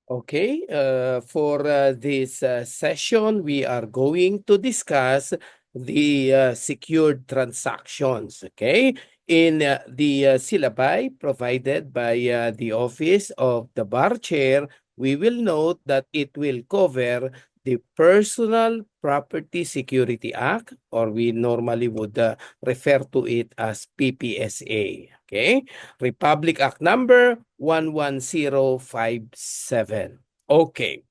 Okay, for this session, we are going to discuss the secured transactions. Okay, in the syllabi provided by the Office of the Bar Chair, we will note that it will cover the Personal Property Security Act, or we normally would refer to it as PPSA. Okay, Republic Act number 11057. Okay.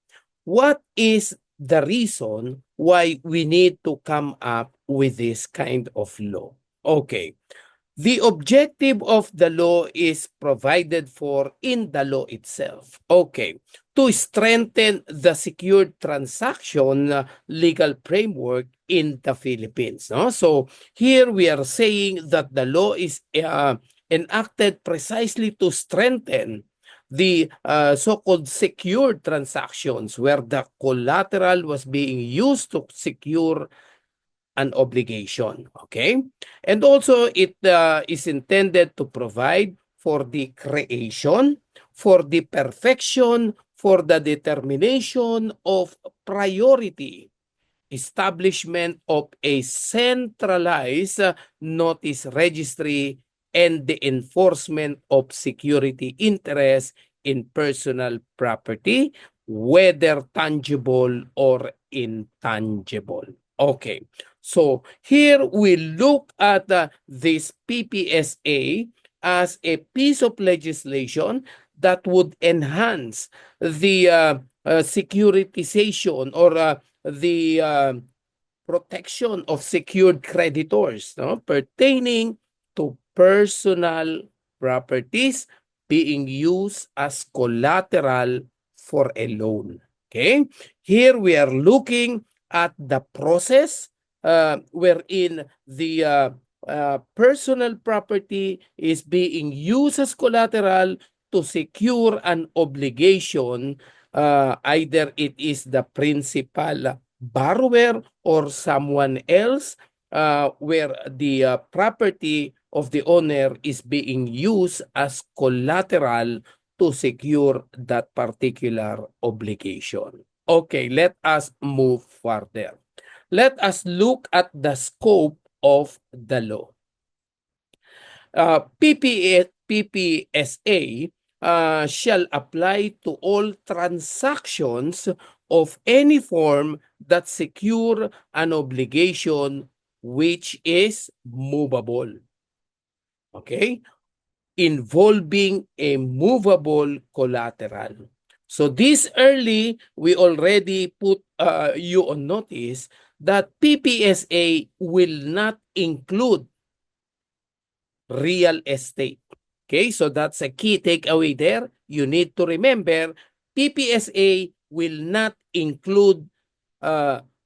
What is the reason why we need to come up with this kind of law? Okay. The objective of the law is provided for in the law itself. Okay. To strengthen the secured transaction legal framework in the Philippines. No? So here we are saying that the law is enacted precisely to strengthen the so-called secured transactions where the collateral was being used to secure an obligation. Okay? And also, it is intended to provide for the creation, for the perfection, for the determination of priority, establishment of a centralized notice registry, and the enforcement of security interests in personal property, whether tangible or intangible. Okay, so here we look at this PPSA as a piece of legislation that would enhance the securitization or the protection of secured creditors, no, pertaining to personal properties being used as collateral for a loan. Okay? Here we are looking at the process wherein the personal property is being used as collateral to secure an obligation. Either it is the principal borrower or someone else, where the property of the owner is being used as collateral to secure that particular obligation. Okay, let us move further. Let us look at the scope of the law. PPSA shall apply to all transactions of any form that secure an obligation which is movable. Okay? Involving a movable collateral. So this early, we already put you on notice that PPSA will not include real estate. Okay, so that's a key takeaway there. You need to remember PPSA will not include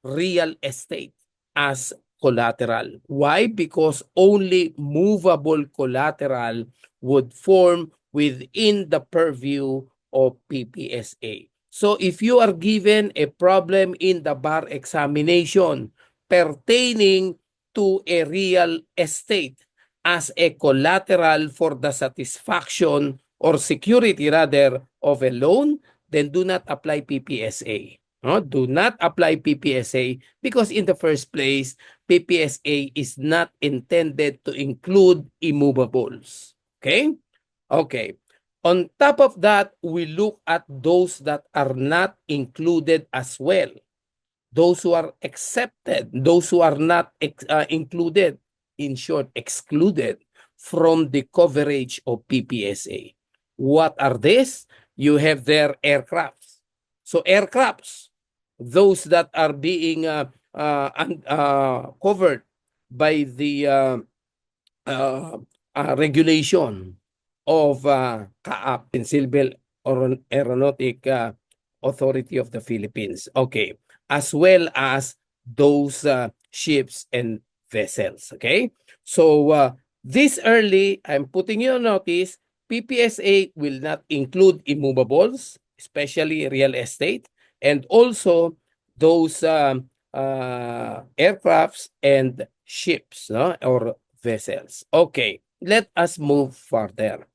real estate as collateral. Why? Because only movable collateral would form within the purview of PPSA. So if you are given a problem in the bar examination pertaining to a real estate as a collateral for the satisfaction or security rather of a loan, then do not apply PPSA. No, do not apply PPSA because in the first place, PPSA is not intended to include immovables. Okay? Okay. On top of that, we look at those that are not included as well. Those who are accepted, those who are not included, in short, excluded from the coverage of PPSA. What are these? You have their aircrafts. So aircrafts, those that are being covered by the regulation of CAAP, Civil Aeronautic Authority of the Philippines. Okay. As well as those ships and vessels. Okay. So this early, I'm putting you on notice, PPSA will not include immovables, especially real estate, and also those aircrafts and ships, no? Or vessels. Okay, let us move further.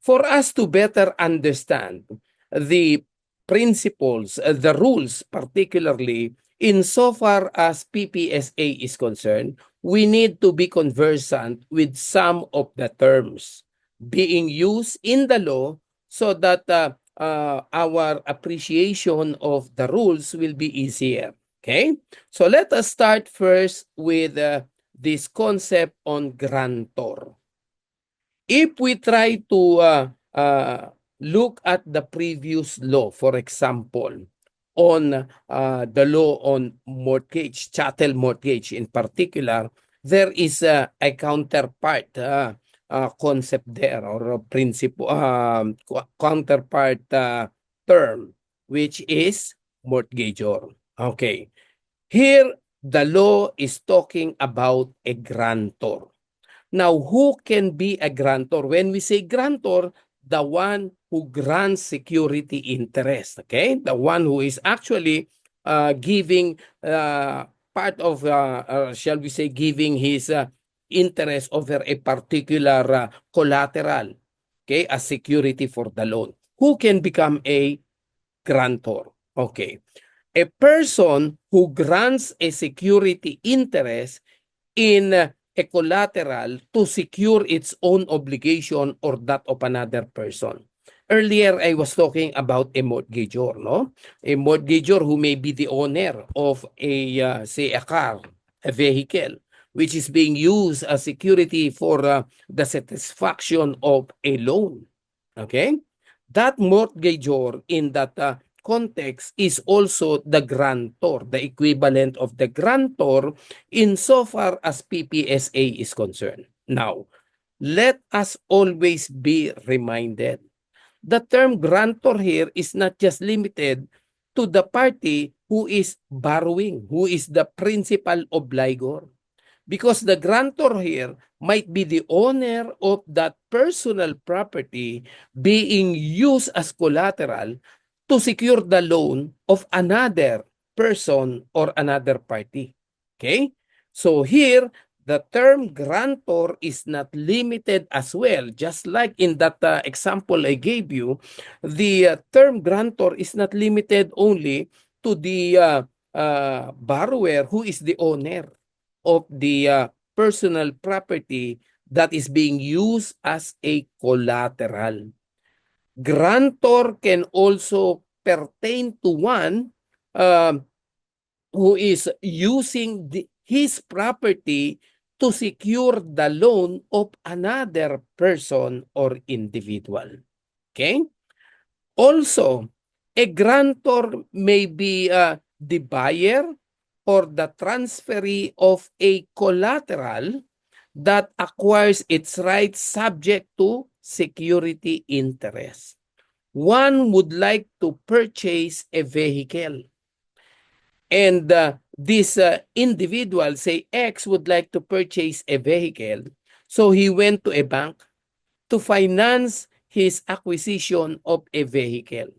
For us to better understand the principles, the rules, particularly insofar as PPSA is concerned, we need to be conversant with some of the terms being used in the law so that our appreciation of the rules will be easier. Okay? So let us start first with this concept on grantor. If we try to look at the previous law, for example, on the law on mortgage, chattel mortgage in particular, there is a counterpart concept there, or a principle, counterpart term, which is mortgagor. Okay. Here, the law is talking about a grantor. Now, who can be a grantor? When we say grantor, the one who grants security interest, okay? The one who is actually giving part of, shall we say, giving his interest over a particular collateral, okay, as security for the loan. Who can become a grantor? Okay. A person who grants a security interest in a collateral to secure its own obligation or that of another person. Earlier, I was talking about a mortgagor, no? A mortgagor who may be the owner of a, say, a car, a vehicle, which is being used as security for the satisfaction of a loan. Okay? That mortgagor in that context is also the grantor, the equivalent of the grantor insofar as PPSA is concerned. Now, let us always be reminded, the term grantor here is not just limited to the party who is borrowing, who is the principal obligor. Because the grantor here might be the owner of that personal property being used as collateral to secure the loan of another person or another party. Okay? So here, the term grantor is not limited as well. Just like in that example I gave you, the term grantor is not limited only to the borrower who is the owner of the personal property that is being used as a collateral. Grantor can also pertain to one who is using his property to secure the loan of another person or individual. Okay? Also, a grantor may be the buyer or the transferee of a collateral that acquires its rights subject to security interest. One would like to purchase a vehicle, and this individual, say X, would like to purchase a vehicle. So he went to a bank to finance his acquisition of a vehicle.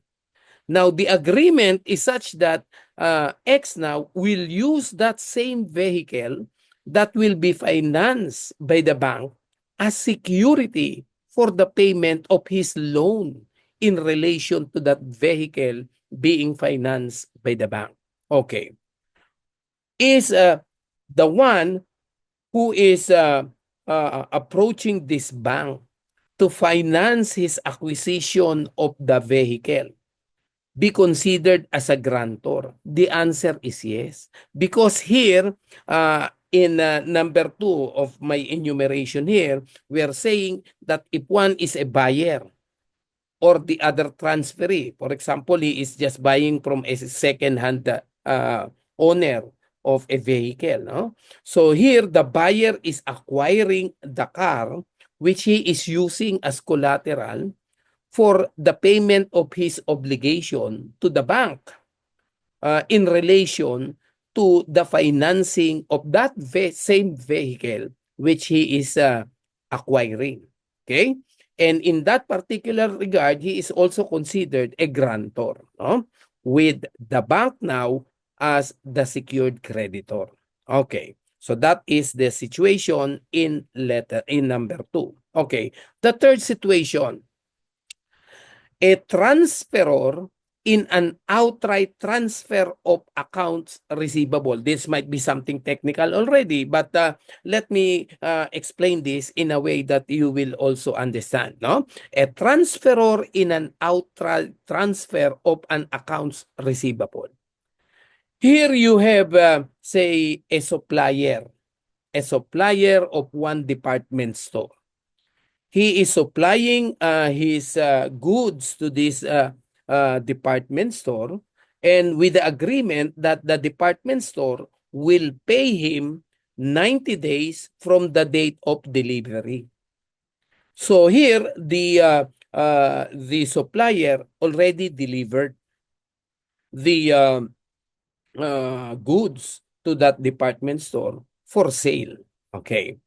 Now, the agreement is such that X now will use that same vehicle that will be financed by the bank as security for the payment of his loan in relation to that vehicle being financed by the bank. Okay. Is the one who is approaching this bank to finance his acquisition of the vehicle be considered as a grantor? The answer is yes. Because here, in number 2 of my enumeration here, we are saying that if one is a buyer or the other transferee, for example, he is just buying from a second-hand owner of a vehicle. No? So here, the buyer is acquiring the car which he is using as collateral for the payment of his obligation to the bank in relation to the financing of that same vehicle which he is acquiring. Okay? And in that particular regard, he is also considered a grantor, no? With the bank now as the secured creditor. Okay. So that is the situation in number 2. Okay. The third situation, A transferor in an outright transfer of accounts receivable. This might be something technical already, but let me explain this in a way that you will also understand. No, a transferor in an outright transfer of an accounts receivable. Here you have, say, a supplier of one department store. He is supplying his goods to this department store, and with the agreement that the department store will pay him 90 days from the date of delivery. So here, the supplier already delivered the goods to that department store for sale. Okay.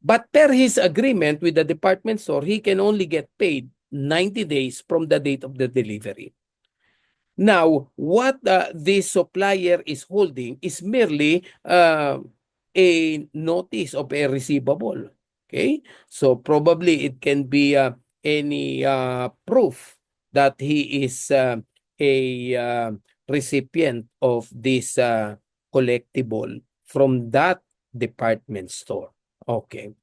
But per his agreement with the department store, he can only get paid 90 days from the date of the delivery. Now, what this supplier is holding is merely a notice of a receivable. Okay? So probably it can be any proof that he is a recipient of this collectible from that department store. Okay.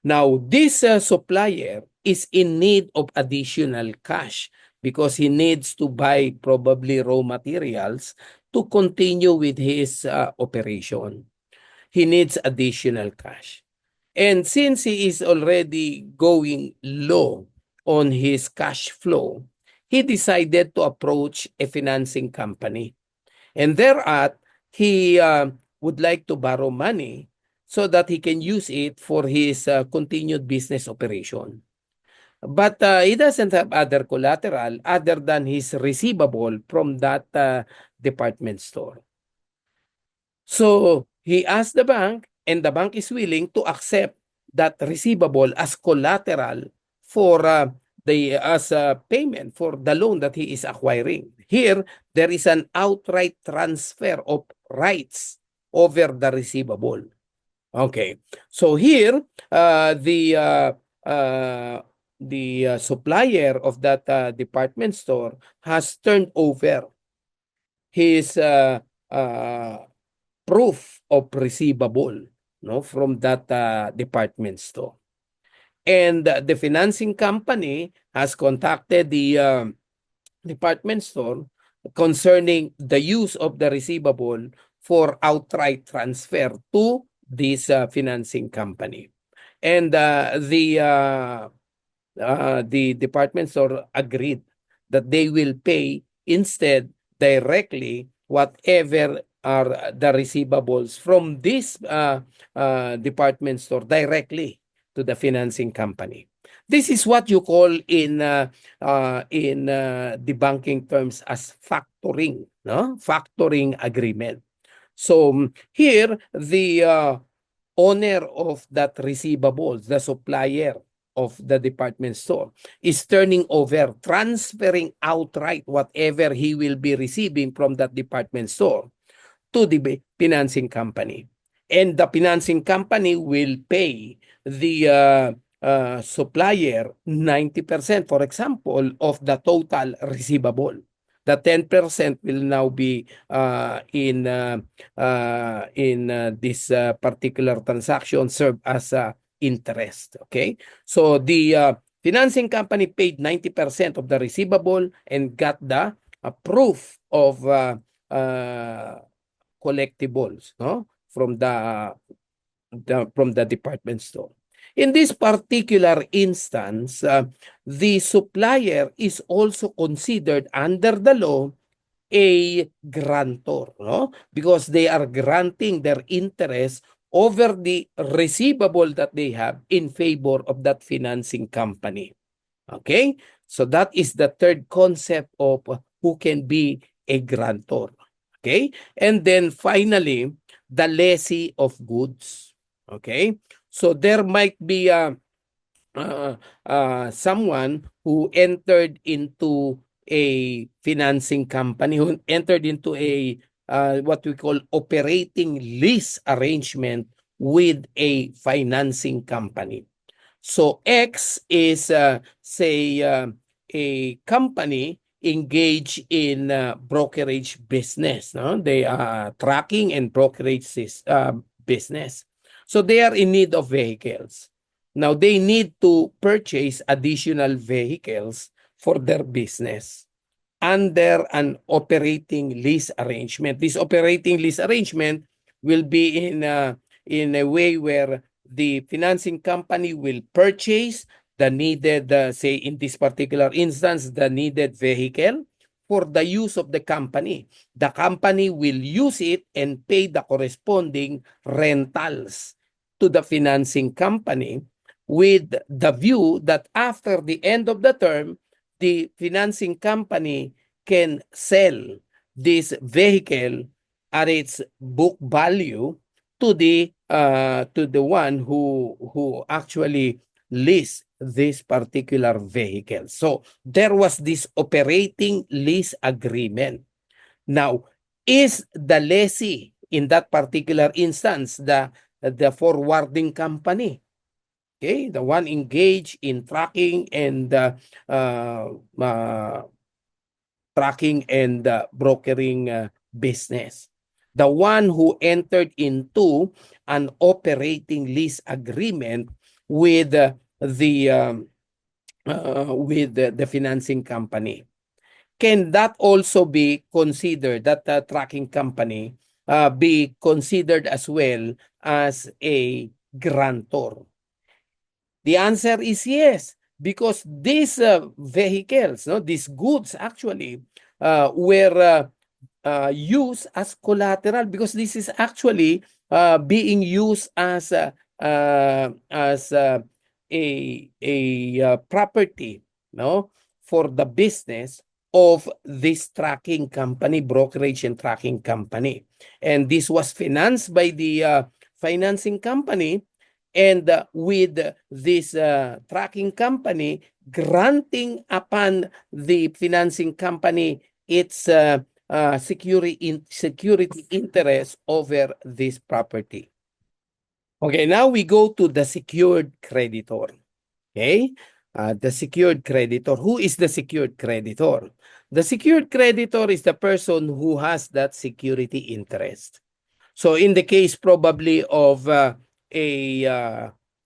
Now, this supplier is in need of additional cash because he needs to buy probably raw materials to continue with his operation. He needs additional cash. And since he is already going low on his cash flow, he decided to approach a financing company. And thereat, he would like to borrow money so that he can use it for his continued business operation. But he doesn't have other collateral other than his receivable from that department store. So he asked the bank, and the bank is willing to accept that receivable as collateral for the as a payment for the loan that he is acquiring. Here, there is an outright transfer of rights over the receivable. Okay, so here the supplier of that department store has turned over his proof of receivable, no, from that department store. And the financing company has contacted the department store concerning the use of the receivable for outright transfer to this financing company. And the department store agreed that they will pay instead directly whatever are the receivables from this department store directly to the financing company. This is what you call in the banking terms as factoring, no? Factoring agreement. So here the owner of that receivables, the supplier of the department store, is turning over, transferring outright whatever he will be receiving from that department store to the financing company. And the financing company will pay the supplier 90%, for example, of the total receivable. The 10% will now be in this particular transaction serve as interest. Okay, so the financing company paid 90% of the receivable and got the proof of collectibles, no, from the department store. In this particular instance, the supplier is also considered under the law a grantor, no? Because they are granting their interest over the receivable that they have in favor of that financing company. Okay? So that is the third concept of who can be a grantor. Okay? And then finally, the lessee of goods. Okay? So there might be someone who entered into a financing company, who entered into a what we call operating lease arrangement with a financing company. So X is say a company engage in brokerage business. No, they are tracking and brokerage business. So they are in need of vehicles. Now they need to purchase additional vehicles for their business under an operating lease arrangement. This operating lease arrangement will be in a way where the financing company will purchase the needed, say in this particular instance, the needed vehicle for the use of the company. The company will use it and pay the corresponding rentals to the financing company with the view that after the end of the term, the financing company can sell this vehicle at its book value to the one who actually leased this particular vehicle. So there was this operating lease agreement. Now, is the lessee in that particular instance the forwarding company? Okay, the one engaged in tracking and uh, uh, brokering business. The one who entered into an operating lease agreement with the financing company. Can that also be considered, that tracking company be considered as well as a grantor? The answer is yes, because these vehicles, no, these goods actually were used as collateral, because this is actually being used as a property, no, for the business of this tracking company, brokerage and tracking company. And this was financed by the financing company, and with this tracking company granting upon the financing company its security interest over this property. Okay, now we go to the secured creditor. Okay, the secured creditor. Who is the secured creditor? The secured creditor is the person who has that security interest. So in the case probably of a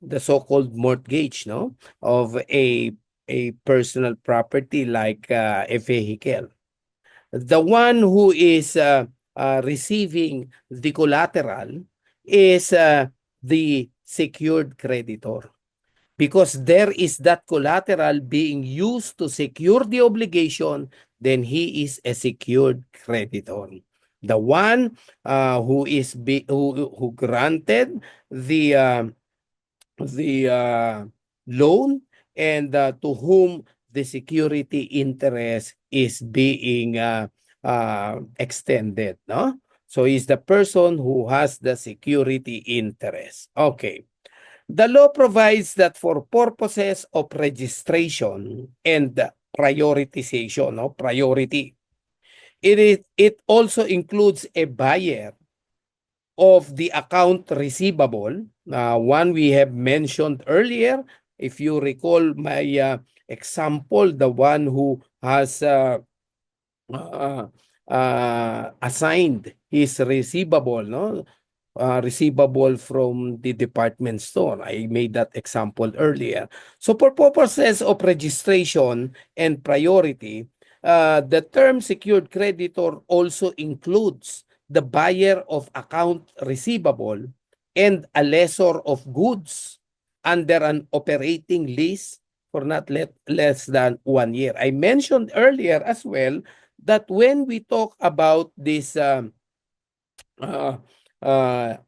the so-called mortgage, no, of a personal property like a vehicle, the one who is receiving the collateral is the secured creditor, because there is that collateral being used to secure the obligation, then he is a secured creditor. The one who granted the loan, and to whom the security interest is being extended, no? So is the person who has the security interest. Okay. The law provides that for purposes of registration and prioritization, no, priority, it also includes a buyer of the account receivable, one we have mentioned earlier. If you recall my example, the one who has uh, assigned his receivable, no, receivable from the department store. I made that example earlier. So for purposes of registration and priority, the term secured creditor also includes the buyer of account receivable and a lessor of goods under an operating lease for not less than 1 year. I mentioned earlier as well that when we talk about this uh,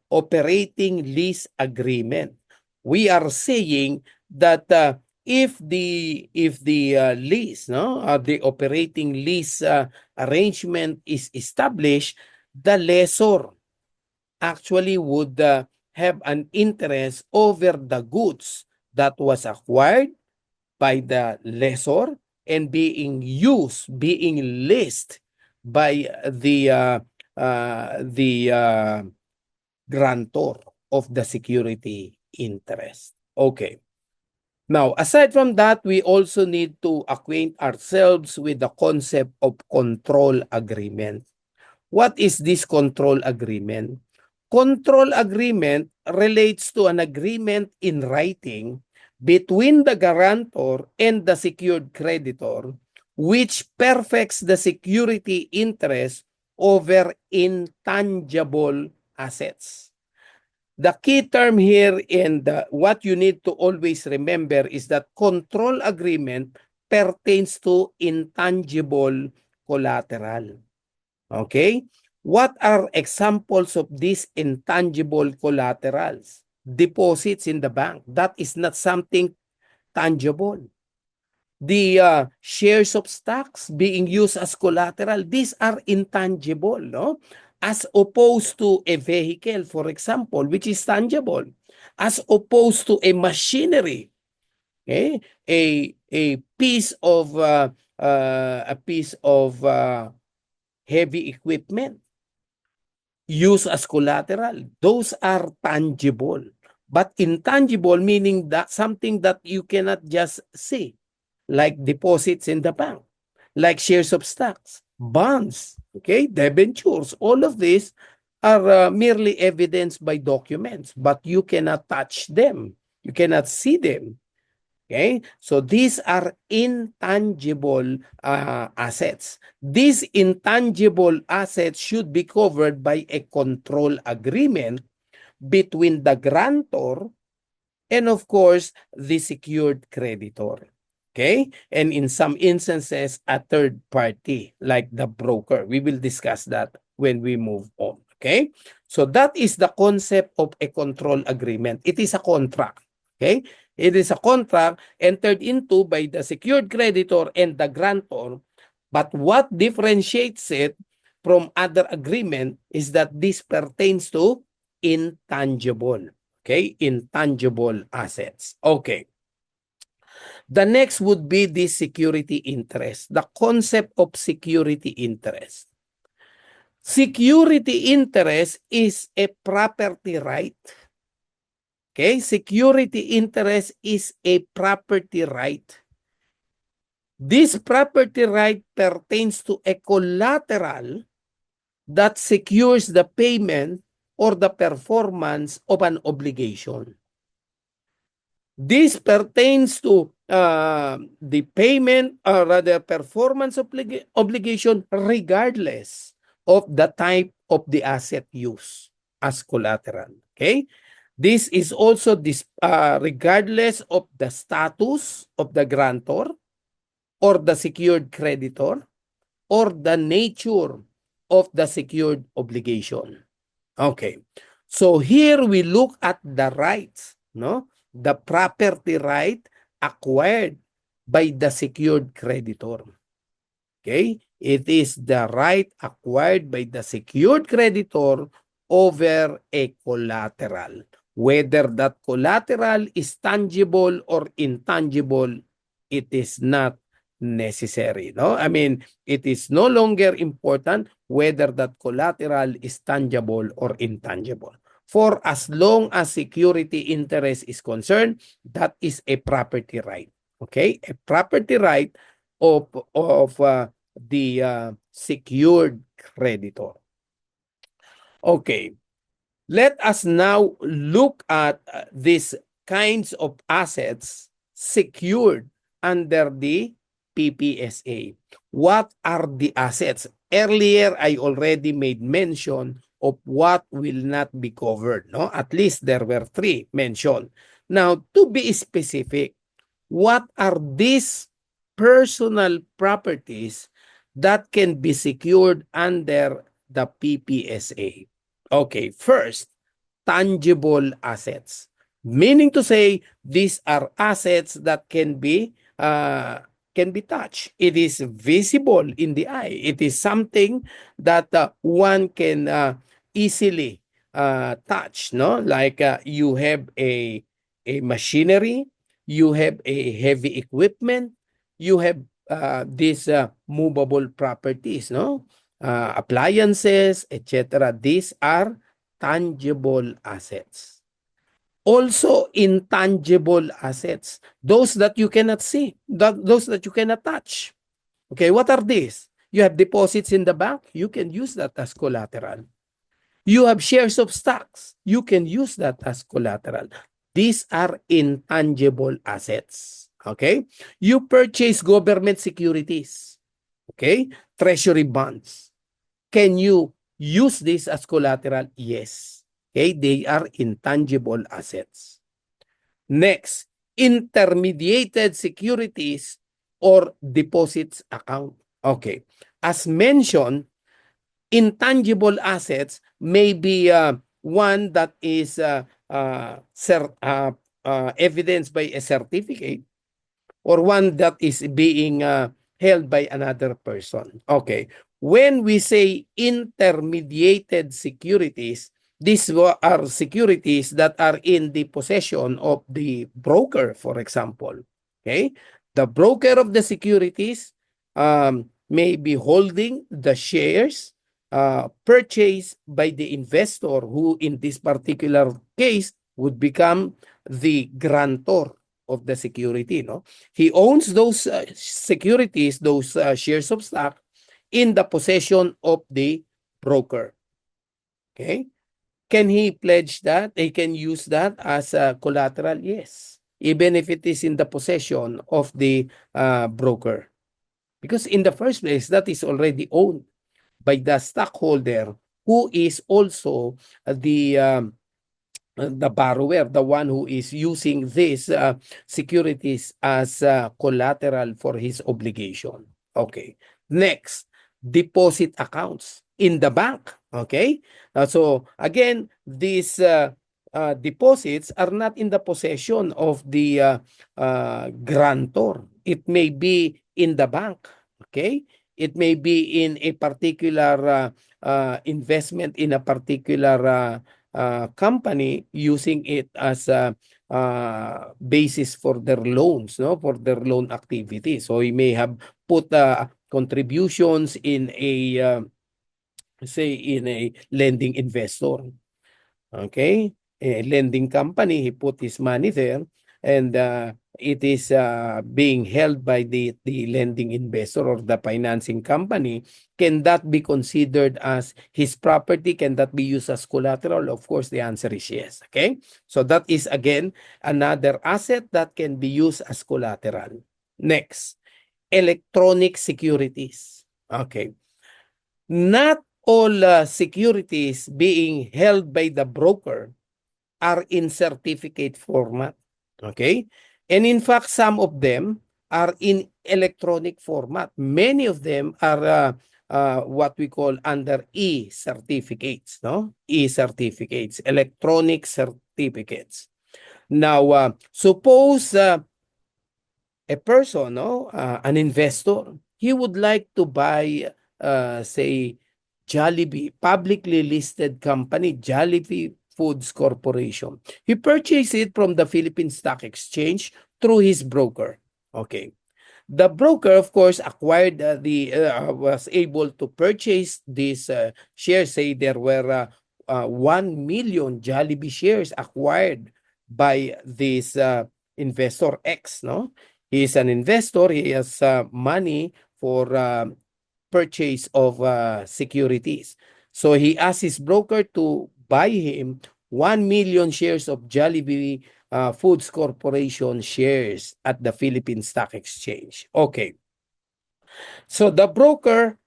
operating lease agreement, we are saying that if the lease, no, the operating lease arrangement is established, the lessor actually would have an interest over the goods that was acquired by the lessor and being leased by the grantor of the security interest. Okay. Now, aside from that, we also need to acquaint ourselves with the concept of control agreement. What is this control agreement? Control agreement relates to an agreement in writing between the guarantor and the secured creditor, which perfects the security interest over intangible assets. The key term here and what you need to always remember is that control agreement pertains to intangible collateral. Okay? What are examples of these intangible collaterals? Deposits in the bank. That is not something tangible. The shares of stocks being used as collateral, these are intangible, no? As opposed to a vehicle, for example, which is tangible. As opposed to a machinery, okay? A piece of heavy equipment used as collateral. Those are tangible. But intangible meaning that something that you cannot just see, like deposits in the bank, like shares of stocks, bonds, okay, debentures. All of these are merely evidenced by documents, but you cannot touch them. You cannot see them. Okay, so these are intangible assets. These intangible assets should be covered by a control agreement between the grantor and, of course, the secured creditor. Okay, and in some instances, a third party like the broker. We will discuss that when we move on. Okay, so that is the concept of a control agreement. It is a contract. Okay, it is a contract entered into by the secured creditor and the grantor. But what differentiates it from other agreement is that this pertains to intangible. Okay, intangible assets. Okay. The next would be the security interest, the concept of security interest. Security interest is a property right. Okay, security interest is a property right. This property right pertains to a collateral that secures the payment or the performance of an obligation. This pertains to the payment or rather performance obligation regardless of the type of the asset used as collateral. Okay? This is also regardless of the status of the grantor or the secured creditor or the nature of the secured obligation. Okay. So here we look at the rights, no? The property right acquired by the secured creditor. Okay? It is the right acquired by the secured creditor over a collateral. Whether that collateral is tangible or intangible, it is not necessary. No? I mean, it is no longer important whether that collateral is tangible or intangible. For as long as security interest is concerned, that is a property right. Okay? A property right of the secured creditor. Okay. Let us now look at these kinds of assets secured under the PPSA. What are the assets? Earlier, I already made mention of what will not be covered. No? At least there were 3 mentioned. Now, to be specific, what are these personal properties that can be secured under the PPSA? Okay, first, tangible assets. Meaning to say, these are assets that can be touched. It is visible in the eye. It is something that one can easily touch. No, like you have a machinery, you have a heavy equipment, you have these movable properties. No, appliances, etc. These are tangible assets. Also intangible assets, those that you cannot see, those that you cannot touch. Okay, what are these? You have deposits in the bank, you can use that as collateral. You have shares of stocks, you can use that as collateral. These are intangible assets. Okay, you purchase government securities, okay, treasury bonds. Can you use this as collateral? Yes. Okay, they are intangible assets. Next, intermediated securities or deposits account. Okay. As mentioned, intangible assets may be one that is evidenced by a certificate or one that is being held by another person. Okay. When we say intermediated securities, these are securities that are in the possession of the broker, for example. Okay. The broker of the securities may be holding the shares purchased by the investor, who in this particular case would become the grantor of the security. No, he owns those securities, those shares of stock in the possession of the broker. Okay, can he pledge that? He can use that as a collateral. Yes, even if it is in the possession of the broker, because in the first place that is already owned by the stockholder, who is also the borrower, the one who is using these securities as collateral for his obligation. Okay. Next, deposit accounts in the bank. Okay. So again, these deposits are not in the possession of the grantor. It may be in the bank. Okay. It may be in a particular investment in a particular company, using it as a basis for their loans, no, for their loan activity. So he may have put contributions in a say in a lending investor. Okay, a lending company, he put his money there, and it is being held by the lending investor or the financing company. Can that be considered as his property? Can that be used as collateral? Of course, the answer is yes. Okay, so that is again another asset that can be used as collateral. Next, electronic securities. Okay, not all securities being held by the broker are in certificate format. Okay? And in fact, some of them are in electronic format. Many of them are what we call under e-certificates, no? E-certificates, electronic certificates. Now, suppose a person, no, an investor, he would like to buy, say, Jollibee, publicly listed company, Jollibee Foods Corporation. He purchased it from the Philippine Stock Exchange through his broker. Okay. The broker, of course, acquired was able to purchase these shares. Say there were 1 million Jollibee shares acquired by this investor X, no? He is an investor. He has money for purchase of securities. So he asked his broker to buy him 1 million shares of Jollibee Foods Corporation shares at the Philippine Stock Exchange. Okay. So the broker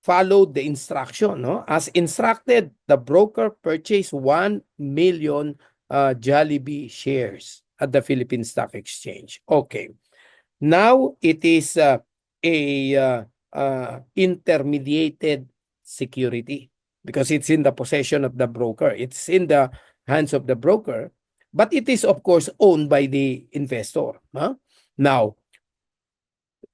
followed the instruction. No? As instructed, the broker purchased 1 million Jollibee shares at the Philippine Stock Exchange. Okay. Now it is intermediated security because it's in the possession of the broker. It's in the hands of the broker, but it is of course owned by the investor. Huh? Now,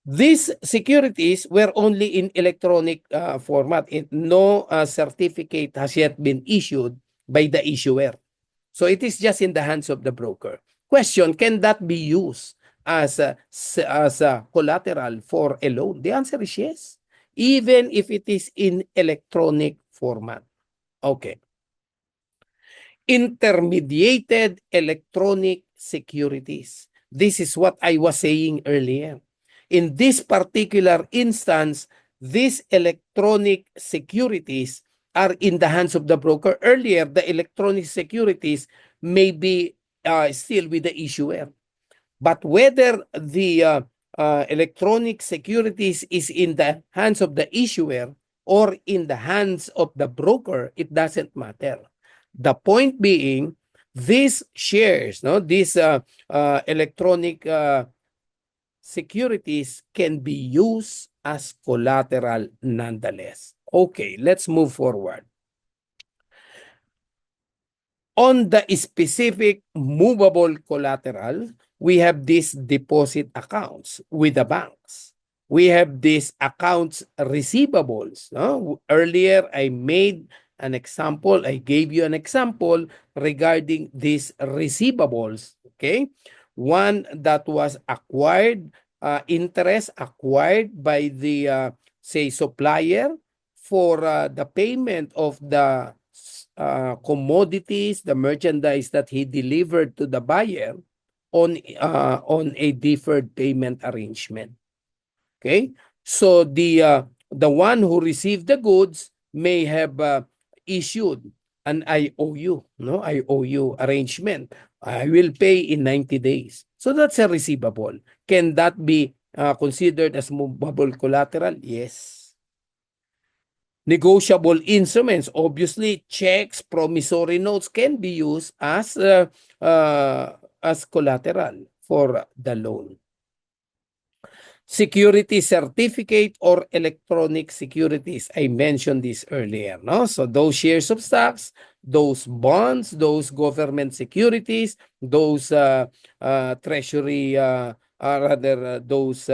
these securities were only in electronic format. No certificate has yet been issued by the issuer. So it is just in the hands of the broker. Question, can that be used as a collateral for a loan? The answer is yes, even if it is in electronic format. Okay. intermediated electronic securities. This is what I was saying earlier. In this particular instance, these electronic securities are in the hands of the broker. Earlier, the electronic securities may be still with the issuer. But whether the electronic securities is in the hands of the issuer or in the hands of the broker, it doesn't matter. The point being, these shares, no, these electronic securities can be used as collateral nonetheless. Okay, let's move forward. On the specific movable collateral, we have these deposit accounts with the banks. We have these accounts receivables. No? Earlier, I made an example. I gave you an example regarding these receivables. Okay, one that was acquired, interest acquired by the say supplier for the payment of the commodities, the merchandise that he delivered to the buyer on a deferred payment arrangement. Okay, so the one who received the goods may have issued an IOU, no IOU arrangement. I will pay in 90 days. So that's a receivable. Can that be considered as movable collateral? Yes. Negotiable instruments, obviously, checks, promissory notes can be used as collateral for the loan. Security certificate or electronic securities. I mentioned this earlier, no? So those shares of stocks, those bonds, those government securities, those treasury, those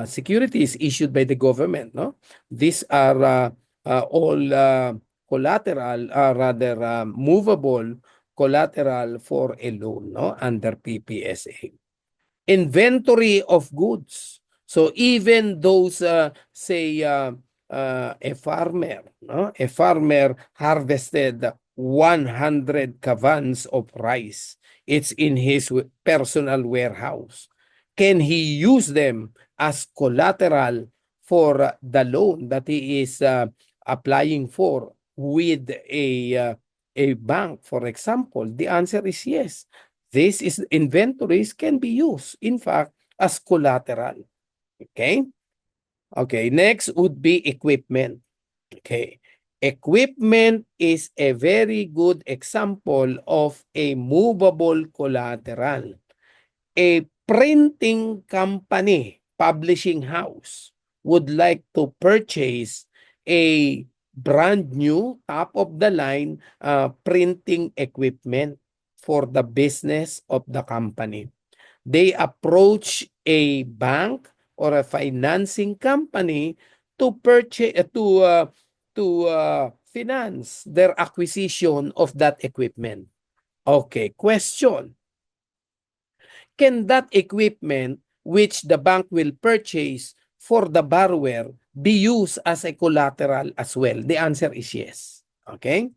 securities issued by the government, no? These are all collateral, movable collateral for a loan, no? Under PPSA. Inventory of goods. So even those, say, a farmer, no? A farmer harvested 100 kavans of rice. It's in his personal warehouse. Can he use them as collateral for the loan that he is applying for with a bank, for example? The answer is yes. These inventories can be used, in fact, as collateral. Okay? Okay, next would be equipment. Okay. Equipment is a very good example of a movable collateral. A printing company, publishing house, would like to purchase a brand new, top of the line printing equipment for the business of the company. They approach a bank or a financing company to purchase to finance their acquisition of that equipment. Okay, question. Can that equipment which the bank will purchase for the borrower be used as a collateral as well? The answer is yes. Okay?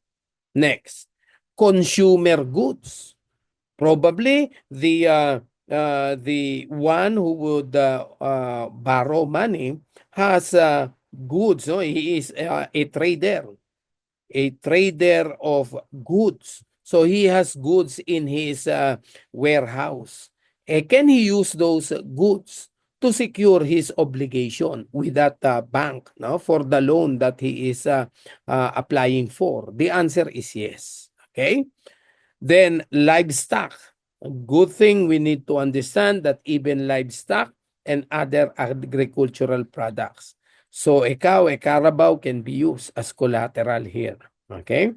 Next, consumer goods. Probably the one who would borrow money has goods. No? He is a trader of goods. So he has goods in his warehouse. Can he use those goods to secure his obligation with that bank, no, for the loan that he is applying for? The answer is yes. Okay? Then livestock. A good thing we need to understand that even livestock and other agricultural products. So a cow, a carabao can be used as collateral here. Okay?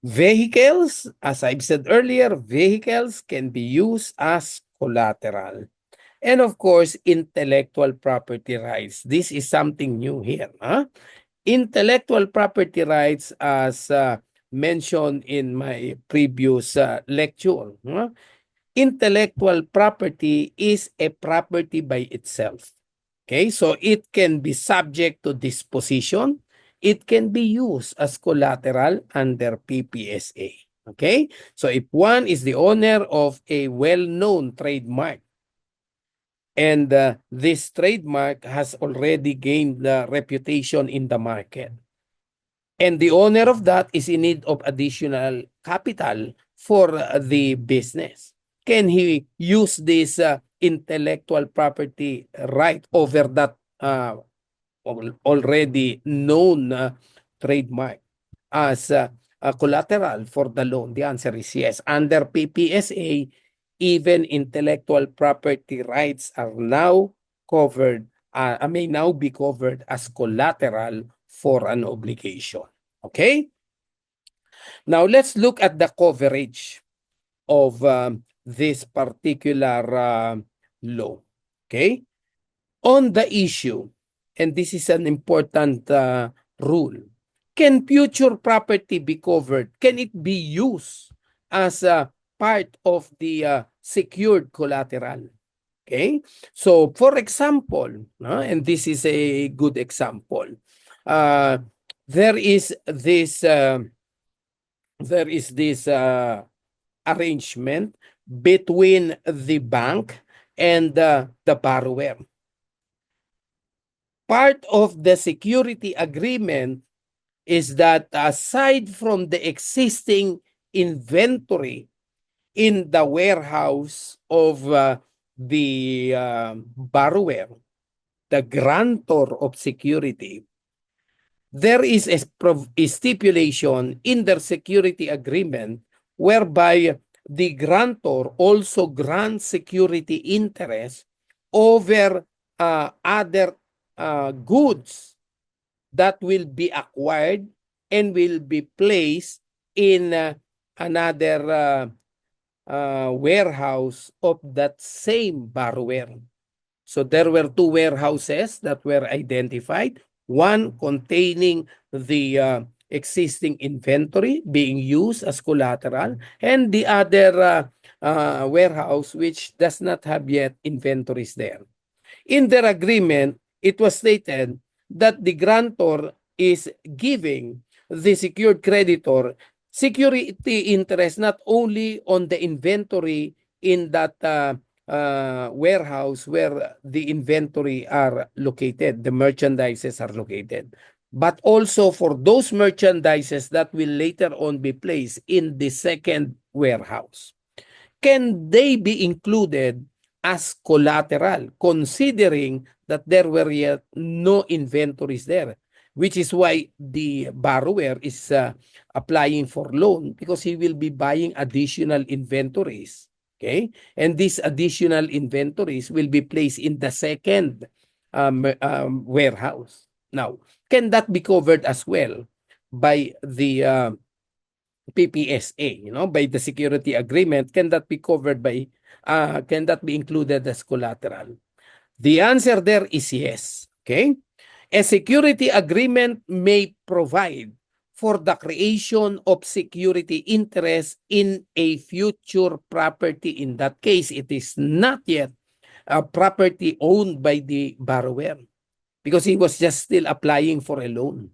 Vehicles, as I've said earlier, vehicles can be used as collateral. And of course, intellectual property rights. This is something new here. Huh? Intellectual property rights, as mentioned in my previous lecture. Huh? Intellectual property is a property by itself. Okay, so it can be subject to disposition. it can be used as collateral under PPSA. Okay? So if one is the owner of a well-known trademark, and this trademark has already gained the reputation in the market, and the owner of that is in need of additional capital for the business, can he use this intellectual property right over that already known trademark as a collateral for the loan? The answer is yes. Under PPSA, even intellectual property rights are now covered, may now be covered as collateral for an obligation. Okay? Now, let's look at the coverage of this particular law. Okay? On the issue, and this is an important rule, can future property be covered? Can it be used as a part of the secured collateral? Okay? So, for example, and this is a good example, there is this arrangement between the bank and the borrower. Part of the security agreement is that aside from the existing inventory in the warehouse of the borrower, the grantor of security, there is a stipulation in their security agreement whereby the grantor also grants security interest over other goods that will be acquired and will be placed in another warehouse of that same borrower. So there were two warehouses that were identified, one containing the existing inventory being used as collateral, and the other warehouse which does not have yet inventories there. In their agreement, it was stated that the grantor is giving the secured creditor security interest not only on the inventory in that warehouse where the inventory are located, the merchandises are located, but also for those merchandises that will later on be placed in the second warehouse. Can they be included as collateral, considering that there were yet no inventories there, which is why the borrower is applying for loan, because he will be buying additional inventories. Okay, and these additional inventories will be placed in the second warehouse. Now, can that be covered as well by the PPSA, by the security agreement? Can that be covered by, can that be included as collateral? The answer there is yes. Okay? A security agreement may provide for the creation of security interest in a future property. In that case, it is not yet a property owned by the borrower because he was just still applying for a loan.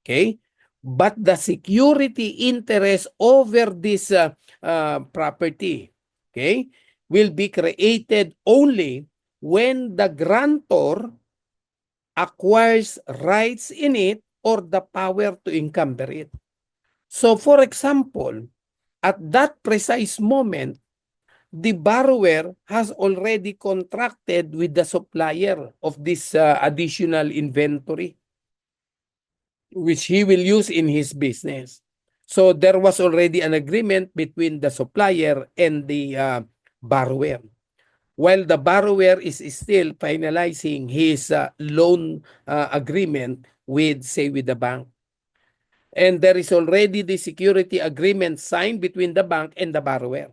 Okay? But the security interest over this property, okay, will be created only when the grantor acquires rights in it or the power to encumber it. So, for example, at that precise moment, the borrower has already contracted with the supplier of this additional inventory, which he will use in his business. So there was already an agreement between the supplier and the borrower. While the borrower is still finalizing his loan agreement with, say, with the bank. And there is already the security agreement signed between the bank and the borrower.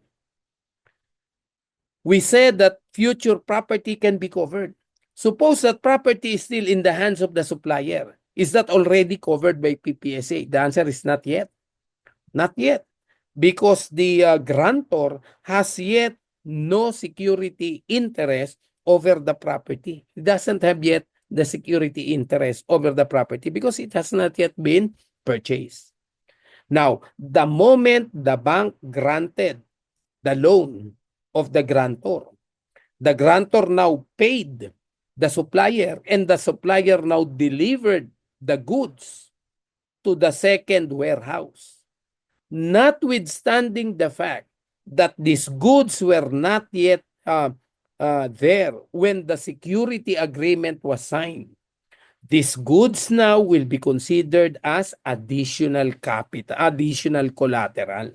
We said that future property can be covered. Suppose that property is still in the hands of the supplier. Is that already covered by PPSA? The answer is not yet. Not yet. Because the grantor has yet no security interest over the property. He doesn't have yet the security interest over the property because it has not yet been purchased. Now, the moment the bank granted the loan of the grantor now paid the supplier and the supplier now delivered the goods to the second warehouse. Notwithstanding the fact that these goods were not yet there when the security agreement was signed, these goods now will be considered as additional capital, additional collateral.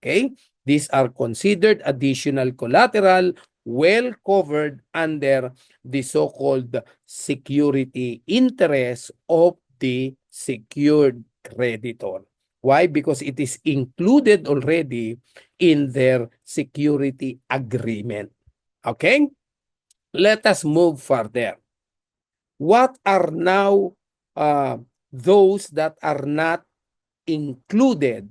Okay? These are considered additional collateral, well covered under the so-called security interest of the secured creditor. Why? Because it is included already in their security agreement. Okay? Let us move further. What are now those that are not included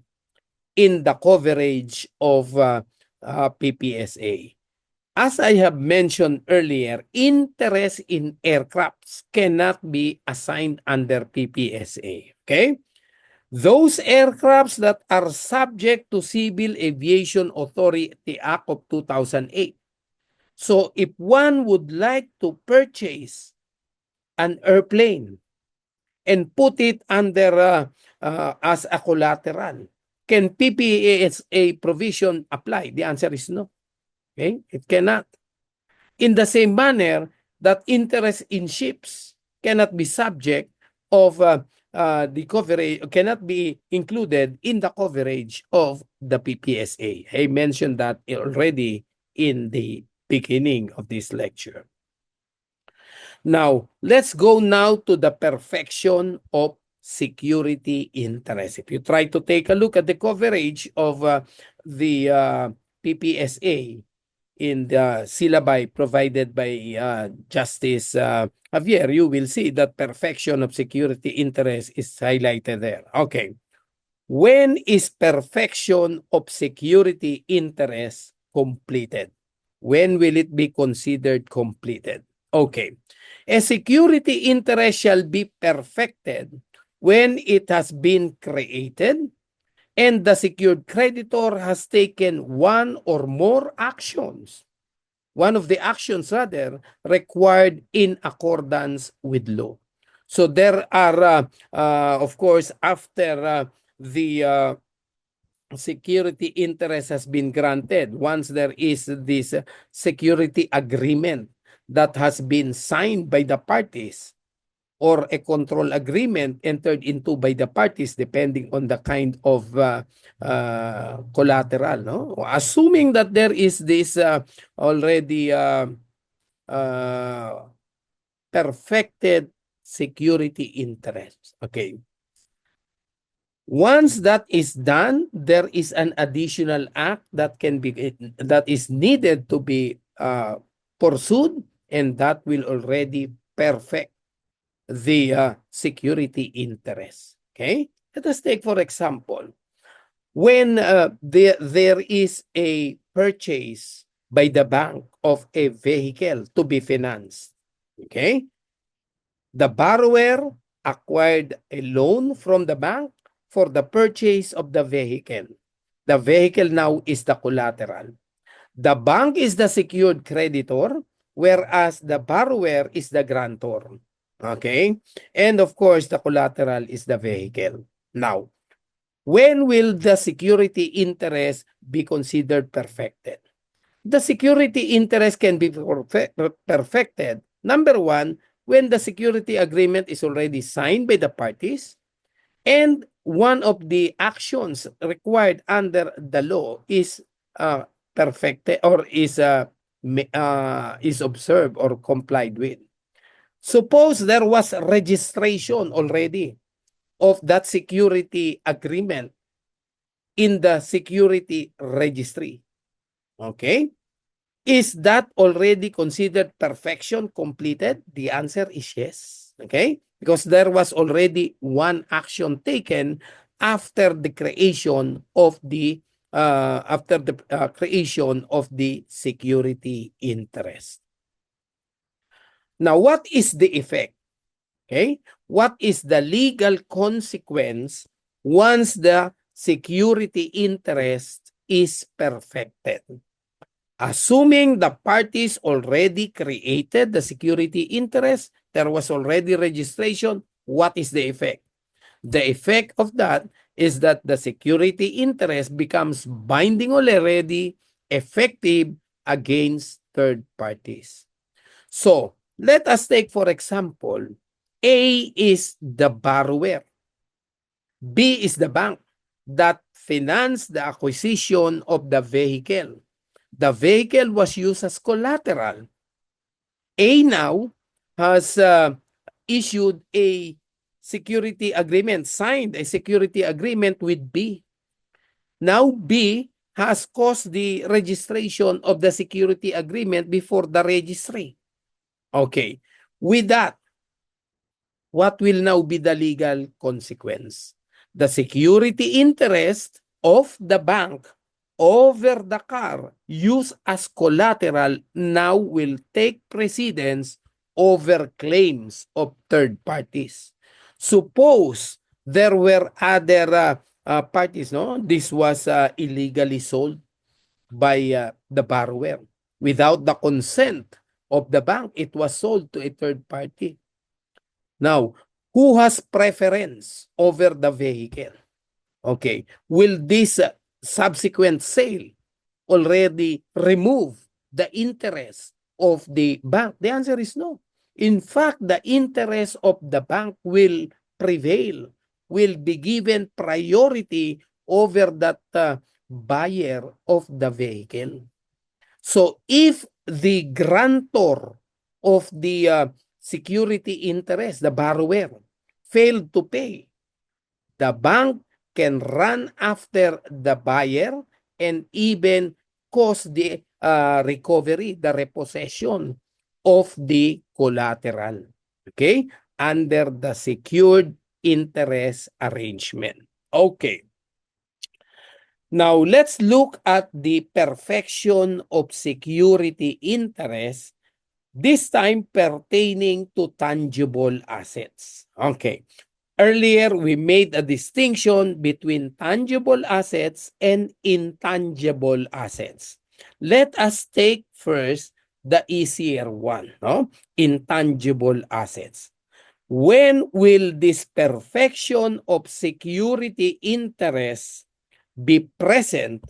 in the coverage of PPSA? As I have mentioned earlier, interest in aircrafts cannot be assigned under PPSA. Okay? Those aircrafts that are subject to Civil Aviation Authority Act of 2008. So if one would like to purchase an airplane and put it under as a collateral, can PPSA provision apply? The answer is no. Okay? It cannot. In the same manner that interest in ships cannot be subject of the coverage, cannot be included in the coverage of the PPSA. I mentioned that already in the beginning of this lecture. Now, let's go now to the perfection of security interest. If you try to take a look at the coverage of the PPSA in the syllabi provided by Justice Javier, you will see that perfection of security interest is highlighted there. Okay. When is perfection of security interest completed? When will it be considered completed? Okay. A security interest shall be perfected when it has been created and the secured creditor has taken one or more actions. One of the actions, rather, required in accordance with law. So there are, of course, after the security interest has been granted, once there is this security agreement that has been signed by the parties, or a control agreement entered into by the parties depending on the kind of collateral. No? Assuming that there is this already perfected security interest. Okay. Once that is done, there is an additional act that that is needed to be pursued, and that will already perfect the security interest. Okay? Let us take, for example, when there is a purchase by the bank of a vehicle to be financed. Okay? The borrower acquired a loan from the bank for the purchase of the vehicle. The vehicle now is the collateral. The bank is the secured creditor, whereas the borrower is the grantor. Okay? And of course, the collateral is the vehicle. Now, when will the security interest be considered perfected? The security interest can be perfected. Number one, when the security agreement is already signed by the parties, and one of the actions required under the law is perfected or is observed or complied with. Suppose there was registration already of that security agreement in the security registry. Okay? Is that already considered perfection completed? The answer is yes. Okay? Because there was already one action taken after the creation of the creation of the security interest. Now, what is the effect? Okay? What is the legal consequence once the security interest is perfected? Assuming the parties already created the security interest, there was already registration, what is the effect? The effect of that is that the security interest becomes binding already, effective against third parties. So, let us take for example, A is the borrower. B is the bank that financed the acquisition of the vehicle. The vehicle was used as collateral. A now has issued a security agreement, signed a security agreement with B. Now B has caused the registration of the security agreement before the registry. Okay. With that, what will now be the legal consequence? The security interest of the bank over the car used as collateral now will take precedence over claims of third parties. Suppose there were other parties, no? This was illegally sold by the borrower. Without the consent of the bank, it was sold to a third party. Now, who has preference over the vehicle? Okay. Will this subsequent sale already remove the interest of the bank? The answer is no. In fact, the interest of the bank will prevail, will be given priority over that buyer of the vehicle. So if the grantor of the security interest, the borrower, failed to pay, the bank can run after the buyer and even cause the recovery, the repossession of the collateral. Okay? Under the secured interest arrangement. Okay. Now, let's look at the perfection of security interest, this time pertaining to tangible assets. Okay. Earlier, we made a distinction between tangible assets and intangible assets. Let us take first the easier one, no? Intangible assets. When will this perfection of security interest be present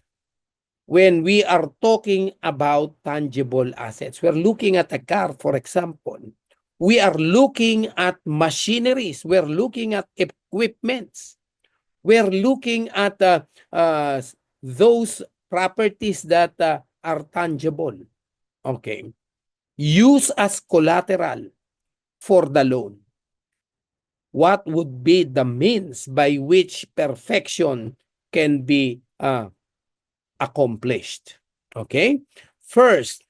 when we are talking about tangible assets? We're looking at a car, for example. We are looking at machineries. We're looking at equipments. We're looking at those properties that are tangible. Okay. Use as collateral for the loan. What would be the means by which perfection can be accomplished? Okay. First,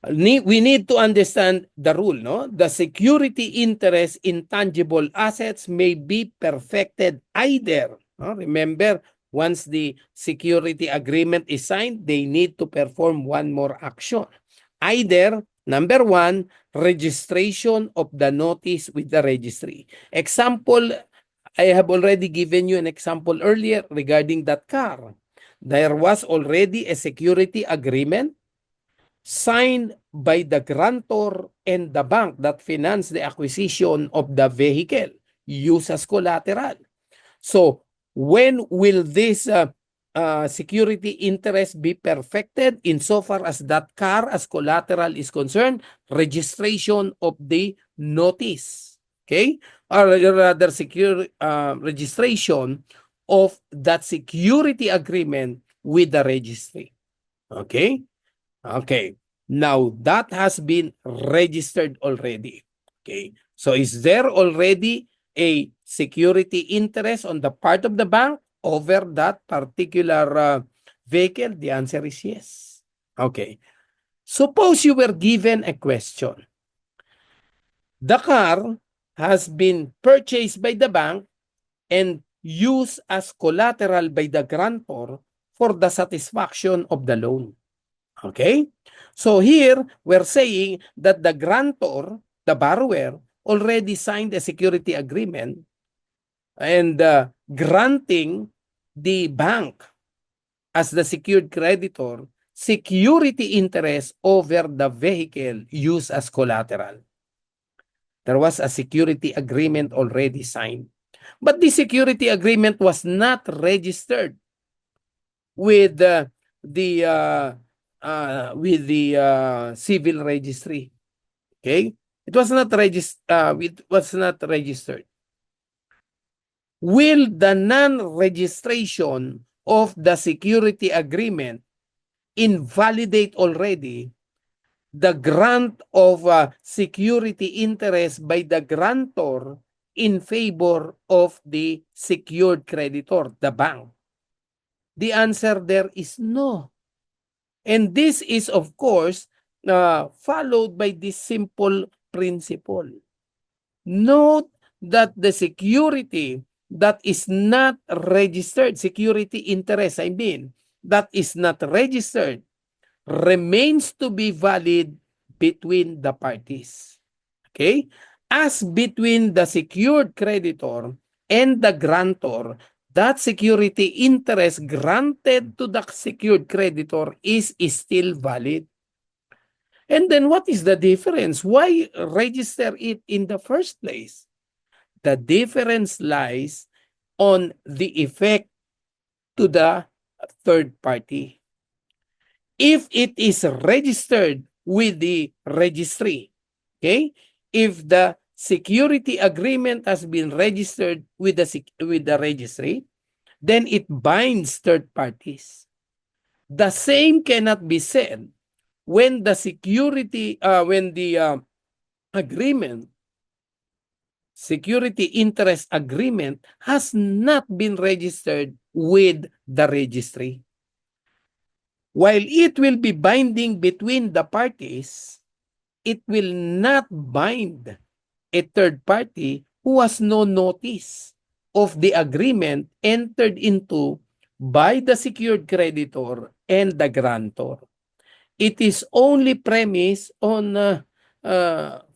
we need to understand the rule, no? The security interest in tangible assets may be perfected either. No? Remember, once the security agreement is signed, they need to perform one more action. Either, number one, registration of the notice with the registry. Example, I have already given you an example earlier regarding that car. There was already a security agreement signed by the grantor and the bank that financed the acquisition of the vehicle used as collateral. So, when will this security interest be perfected? Insofar as that car as collateral is concerned, registration of the notice, okay? Or rather, registration of that security agreement with the registry, okay? Okay. Now, that has been registered already. Okay. So, is there already a security interest on the part of the bank over that particular vehicle? The answer is yes. Okay. Suppose you were given a question. The car has been purchased by the bank and used as collateral by the grantor for the satisfaction of the loan. Okay? So here, we're saying that the grantor, the borrower, already signed a security agreement and granting the bank as the secured creditor security interest over the vehicle used as collateral. There was a security agreement already signed. But the security agreement was not registered with the civil registry. Okay? It was not registered. Will the non-registration of the security agreement invalidate already the grant of security interest by the grantor in favor of the secured creditor, the bank? The answer there is no. And this is, of course, followed by this simple principle. Note that the security that is not registered, security interest, I mean, that is not registered, remains to be valid between the parties. Okay? As between the secured creditor and the grantor, that security interest granted to the secured creditor is still valid. And then what is the difference? Why register it in the first place? The difference lies on the effect to the third party. If it is registered with the registry, okay? If the security agreement has been registered with the registry, then it binds third parties. The same cannot be said when the agreement, security interest agreement, has not been registered with the registry. While it will be binding between the parties, it will not bind a third party who has no notice of the agreement entered into by the secured creditor and the grantor. It is only premised on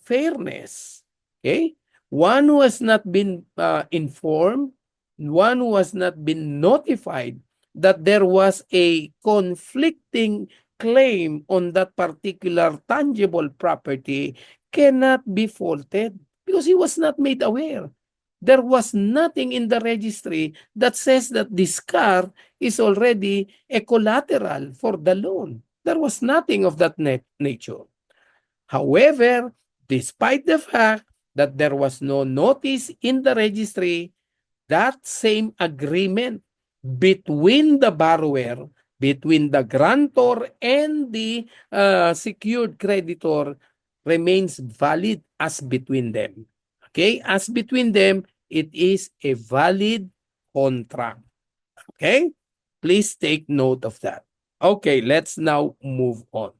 fairness. Okay? One who has not been informed, one who has not been notified that there was a conflicting claim on that particular tangible property cannot be faulted because he was not made aware. There was nothing in the registry that says that this car is already a collateral for the loan. There was nothing of that nature. However, despite the fact that there was no notice in the registry, that same agreement between the borrower, between the grantor and the secured creditor remains valid as between them. Okay? As between them, it is a valid contract. Okay? Please take note of that. Okay, let's now move on.